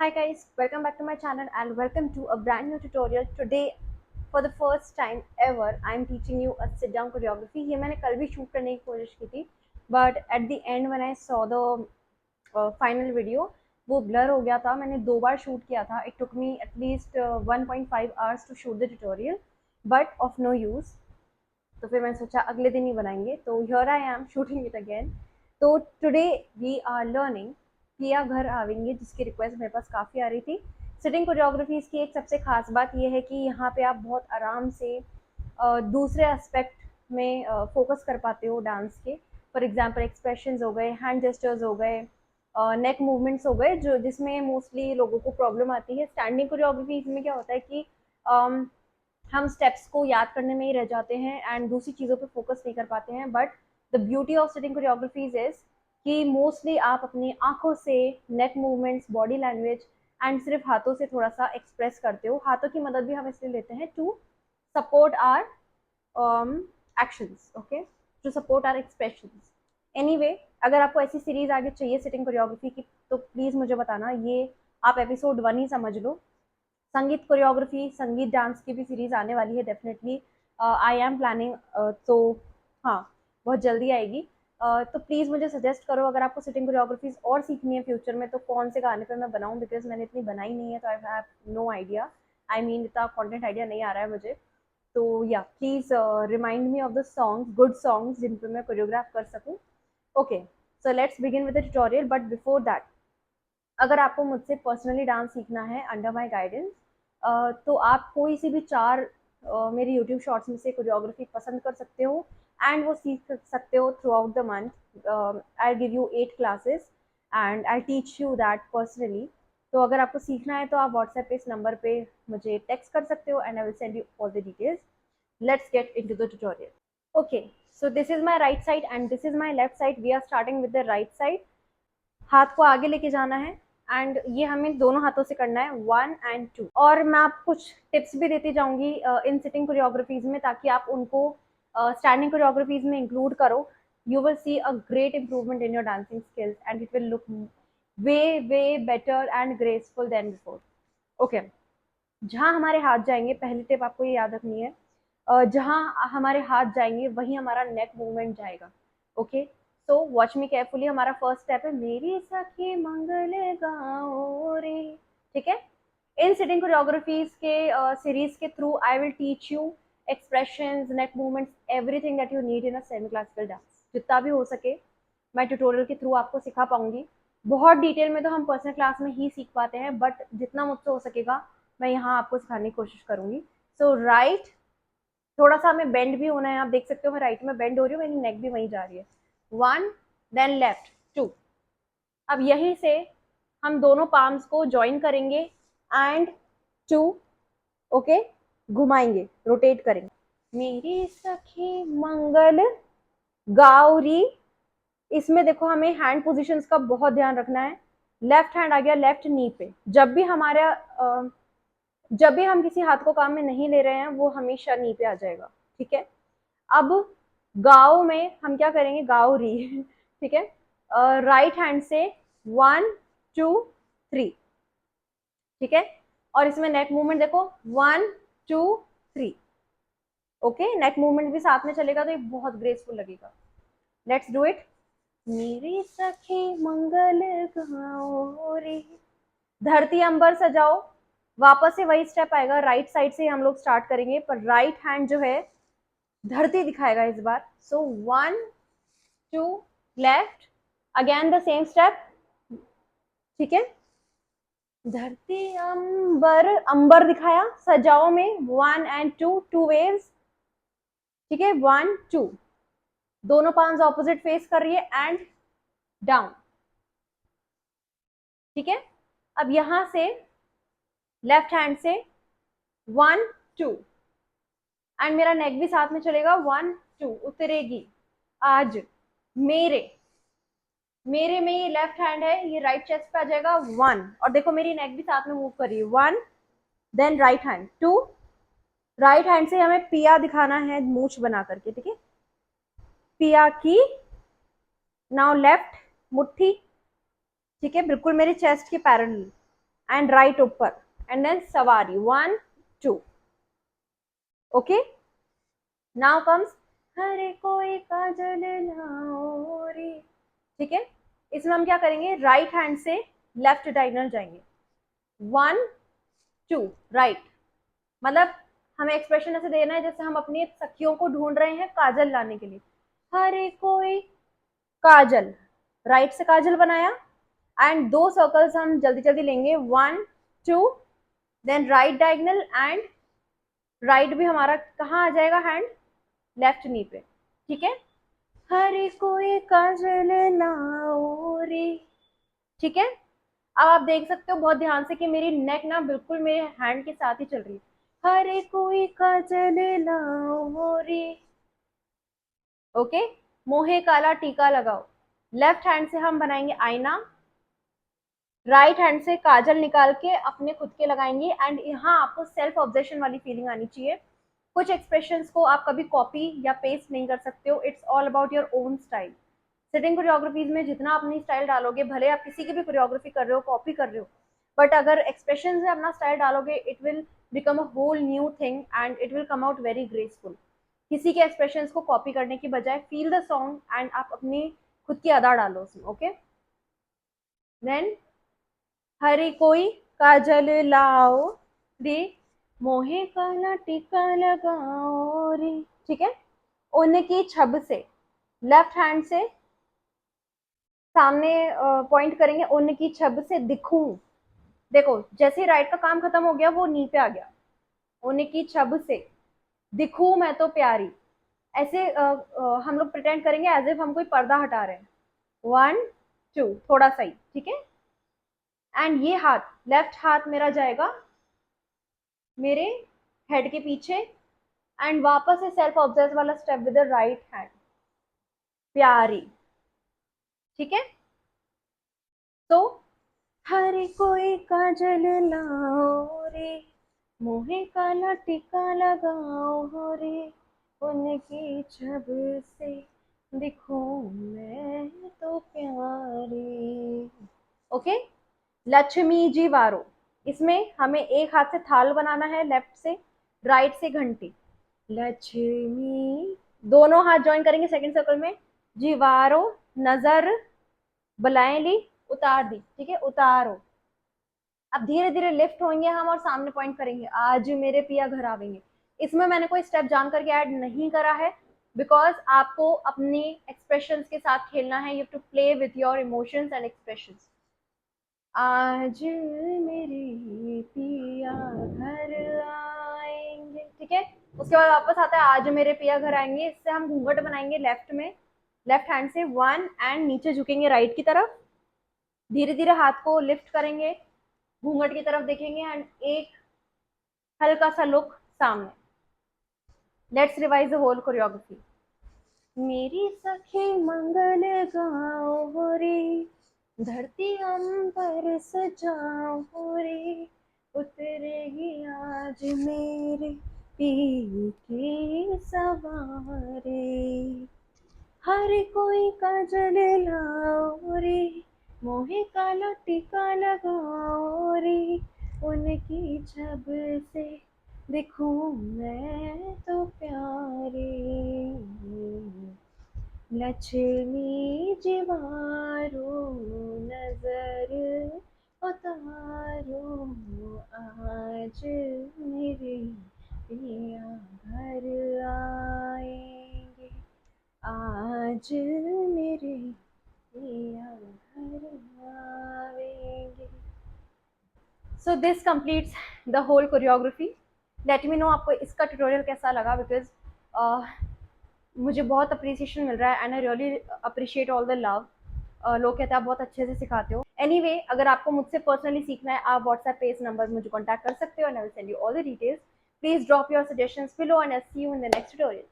Hi guys, welcome back to my channel and welcome to a brand new tutorial. Today, for the first time ever, I am teaching you a sit down choreography. ये मैंने कल भी shoot करने की कोशिश की थी, but at the end when I saw the final video, वो blur हो गया था. मैंने 2 बार शूट किया था. It took me at least 1.5 hours to shoot the tutorial, but of no use. तो फिर मैंने सोचा अगले दिन ही बनाएंगे. तो here I am shooting it again. तो today we are learning पिया घर आवेंगे, जिसकी रिक्वेस्ट मेरे पास काफ़ी आ रही थी. सिटिंग कोरियोग्राफीज़ की एक सबसे खास बात यह है कि यहाँ पे आप बहुत आराम से दूसरे एस्पेक्ट में फोकस कर पाते हो डांस के. फॉर एग्जांपल एक्सप्रेशंस हो गए, हैंड जेस्चर्स हो गए, नेक मूवमेंट्स हो गए, जो जिसमें मोस्टली लोगों को प्रॉब्लम आती है. स्टैंडिंग कोरियोग्राफीज में क्या होता है कि हम स्टेप्स को याद करने में ही रह जाते हैं एंड दूसरी चीज़ों पे फोकस नहीं कर पाते हैं. But the beauty of sitting choreographies is कि मोस्टली आप अपनी आंखों से, नेक मूवमेंट्स, बॉडी लैंग्वेज एंड सिर्फ हाथों से थोड़ा सा एक्सप्रेस करते हो. हाथों की मदद भी हम इसलिए लेते हैं to support our actions, okay, to support our expressions. Anyway, अगर आपको ऐसी सीरीज आगे चाहिए सिटिंग कोरियोग्राफी की तो प्लीज़ मुझे बताना. ये आप एपिसोड 1 ही समझ लो. संगीत कोरियोग्राफी, संगीत डांस की भी सीरीज आने वाली है डेफिनेटली. आई एम प्लानिंग, तो हाँ, बहुत जल्दी आएगी. तो प्लीज़ मुझे सजेस्ट करो अगर आपको सिटिंग कोरियोग्राफीज और सीखनी है फ्यूचर में तो कौन से गाने पे मैं बनाऊं, बिकॉज मैंने इतनी बनाई नहीं है तो I have no idea. I mean इतना कंटेंट आइडिया नहीं आ रहा है मुझे. तो या please remind me of the songs, good songs जिन पे मैं कोरियोग्राफ कर सकूँ. Okay, so let's begin with the tutorial. But before that, अगर आपको मुझसे पर्सनली डांस सीखना है अंडर माई गाइडेंस, तो आप कोई सी भी 4 मेरे यूट्यूब शॉर्ट्स में से कोरियोग्राफी पसंद कर सकते हो एंड वो सीख सकते हो through out the month. I give you 8 classes and I teach you that personally. तो अगर आपको सीखना है तो आप व्हाट्सएप पे इस नंबर पे मुझे टेक्स्ट कर सकते हो and I will send you all the details. Let's get into the tutorial. Okay, so this is my right side and this is my left side. We are starting with the right side. हाथ को आगे लेके जाना है and ये हमें दोनों हाथों से करना है 1 एंड 2. और मैं आपको कुछ टिप्स भी देती जाऊंगी इन सिटिंग कोरियोग्राफीज में, ताकि आप उनको स्टैंडिंग कोरियोग्राफीज में इंक्लूड करो. You will see a great improvement in your dancing skills and it will look way way better and graceful then before. Okay, जहाँ हमारे हाथ जाएंगे, पहली टिप आपको ये याद रखनी है, जहाँ हमारे हाथ जाएंगे वहीं हमारा नेक मूवमेंट जाएगा. Okay, so watch me carefully. हमारा फर्स्ट स्टेप है मेरी सखी मंगल गाओ रे. ठीक है, इन सिटिंग कोरियोग्राफीज के सीरीज के through I will teach you expressions, neck movements, everything that you need in a semi classical dance. जितना भी हो सके मैं ट्यूटोरियल के थ्रू आपको सिखा पाऊंगी. बहुत डिटेल में तो हम पर्सनल क्लास में ही सीख पाते हैं, बट जितना मुझसे हो सकेगा मैं यहाँ आपको सिखाने की कोशिश करूंगी. सो राइट, थोड़ा सा हमें बेंड भी होना है. आप देख सकते हो मैं राइट में बेंड हो रही हूँ, मेरी नेक भी वहीं जा रही है. 1 देन लेफ्ट 2. अब यहीं से हम दोनों पाम्स को ज्वाइन करेंगे एंड 2, ओके, घुमाएंगे, रोटेट करेंगे. मेरी सखी मंगल गाउरी. इसमें देखो हमें हैंड पोजीशंस का बहुत ध्यान रखना है. लेफ्ट हैंड आ गया लेफ्ट नी पे. जब भी हम किसी हाथ को काम में नहीं ले रहे हैं वो हमेशा नी पे आ जाएगा. ठीक है, अब गाओ में हम क्या करेंगे, गाओ री. ठीक है, राइट हैंड से 1 2 3. ठीक है, और इसमें नेक मूवमेंट देखो 1 2 3. ओके, नेक मूवमेंट भी साथ में चलेगा तो ये बहुत ग्रेसफुल लगेगा. Let's do it. मेरी सखी मंगल गाओ रे, धरती अंबर सजाओ. वापस से वही स्टेप आएगा, राइट साइड से हम लोग स्टार्ट करेंगे, पर राइट हैंड जो है धरती दिखाएगा इस बार. सो 1 2 left, again the same step. ठीक है, धरती अंबर, अंबर दिखाया, सजाओ में 1 एंड 2, 2 वेव्स. ठीक है, 1 2, दोनों पांच ऑपोजिट फेस कर रही है एंड डाउन. ठीक है, अब यहां से लेफ्ट हैंड से 1 2 एंड मेरा नेक भी साथ में चलेगा. 1 2 उतरेगी. आज मेरे मेरे में ये लेफ्ट हैंड है, ये राइट चेस्ट पे आ जाएगा 1, और देखो मेरी नेक भी साथ में मूव कर रही है. 1 then right hand 2. Right hand से हमें पिया दिखाना है मूछ बना करके. ठीक है, पिया की. नाउ लेफ्ट मुट्ठी. ठीक है, बिल्कुल मेरे चेस्ट के पैरेलल and right ऊपर and then सवारी 1 2. Okay, now comes हरे कोई काजल लाओ रे. ठीक है, इसमें हम क्या करेंगे, राइट हैंड से लेफ्ट डायगोनल जाएंगे 1 2 राइट. मतलब हमें एक्सप्रेशन ऐसे देना है जैसे हम अपनी सखियों को ढूंढ रहे हैं काजल लाने के लिए. हरे कोई काजल, राइट से काजल बनाया एंड 2 सर्कल्स हम जल्दी जल्दी लेंगे 1 2, then right diagonal and right भी हमारा कहाँ आ जाएगा, हैंड लेफ्ट नी पे. ठीक है, हरे कोई काजल लाओ रे. ठीक है, अब आप देख सकते हो बहुत ध्यान से कि मेरी नेक ना बिल्कुल मेरे हैंड के साथ ही चल रही है. हरे कोई काजल लाओ रे. ओके, मोहे काला टीका लगाओ. लेफ्ट हैंड से हम बनाएंगे आईना, राइट हैंड से काजल निकाल के अपने खुद के लगाएंगे एंड यहाँ आपको सेल्फ ऑब्जेक्शन वाली फीलिंग आनी चाहिए. कुछ एक्सप्रेशंस को आप कभी कॉपी या पेस्ट नहीं कर सकते हो. It's all about your own style. Sitting choreographies में जितना अपनी स्टाइल डालोगे, भले आप किसी की भी कोरियोग्राफी कर रहे हो, कॉपी कर रहे हो, बट अगर एक्सप्रेशन में अपना स्टाइल डालोगे it will become a whole new thing and it will come out very graceful. किसी के एक्सप्रेशंस को कॉपी करने की बजाय फील द सॉन्ग एंड आप अपनी खुद की अदा डालो उसमें. ओके, देन हरे कोई काजल लाओ रे, मोहे काला टीका लगाओ रे. ठीक है, उनकी छब से लेफ्ट हैंड से सामने पॉइंट करेंगे, उनकी छब से दिखूं. देखो जैसे ही राइट का काम खत्म हो गया वो नी पे आ गया. उनकी छब से दिखूं मैं तो प्यारी. ऐसे हम लोग प्रिटेंड करेंगे एज इफ हम कोई पर्दा हटा रहे हैं. 1 2 थोड़ा सा ही. ठीक है, एंड ये हाथ, लेफ्ट हाथ मेरा जाएगा मेरे हेड के पीछे एंड वापस से सेल्फ ऑब्जेक्ट वाला step with the right hand, प्यारी. ठीक है, तो हरे कोई काजल लाओ रे, मोहे काला टीका लगाओ रे, उनकी छब से दिखूं मैं तो प्यारी. ओके, लक्ष्मी जी वारो. इसमें हमें एक हाथ से थाल बनाना है लेफ्ट से, राइट से घंटी. लक्ष्मी, दोनों हाथ ज्वाइन करेंगे सेकंड सर्कल में. जीवारो, नजर बलाएं ली, उतार दी. ठीक है, उतारो. अब धीरे धीरे लिफ्ट होंगे हम और सामने पॉइंट करेंगे, आज मेरे पिया घर आवेंगे. इसमें मैंने कोई स्टेप जान करके ऐड नहीं करा है बिकॉज आपको अपनी एक्सप्रेशंस के साथ खेलना है. You have to play with your emotions and expressions. आज मेरे पिया घर आएंगे. ठीक है, उसके बाद वापस आता है आज मेरे पिया घर आएंगे. इससे हम घूंघट बनाएंगे लेफ्ट में, लेफ्ट हैंड से 1 एंड नीचे झुकेंगे राइट की तरफ. धीरे धीरे हाथ को लिफ्ट करेंगे, घूंघट की तरफ देखेंगे एंड एक हल्का सा लुक सामने. Let's revise the whole choreography. मेरी सखी मंगल गाओ रे, धरती अंबर सजाओ रे, उतरेगी आज मेरे पी की सवारे. हर कोई काजल लाओ रे, मोहे काला टीका लगाओ रे, उनकी छब से दिखूं मैं तो प्यारे. लक्ष्मी जीवारो, नजर उतारो, आज मेरे पिया घर आएंगे, आज मेरे पिया घर आएंगे. So this completes the whole choreography. Let me know आपको इसका ट्यूटोरियल कैसा लगा बिकॉज मुझे बहुत अप्रिसिएशन मिल रहा है and I really appreciate all the love. लोग कहते हैं आप बहुत अच्छे से सिखाते हो. एनीवे, अगर आपको मुझसे पर्सनली सीखना है आप व्हाट्सएप पे इस नंबर मुझे कॉन्टैक्ट कर सकते हो and I will send you all the details. Please drop your suggestions below and I see you in the next tutorial.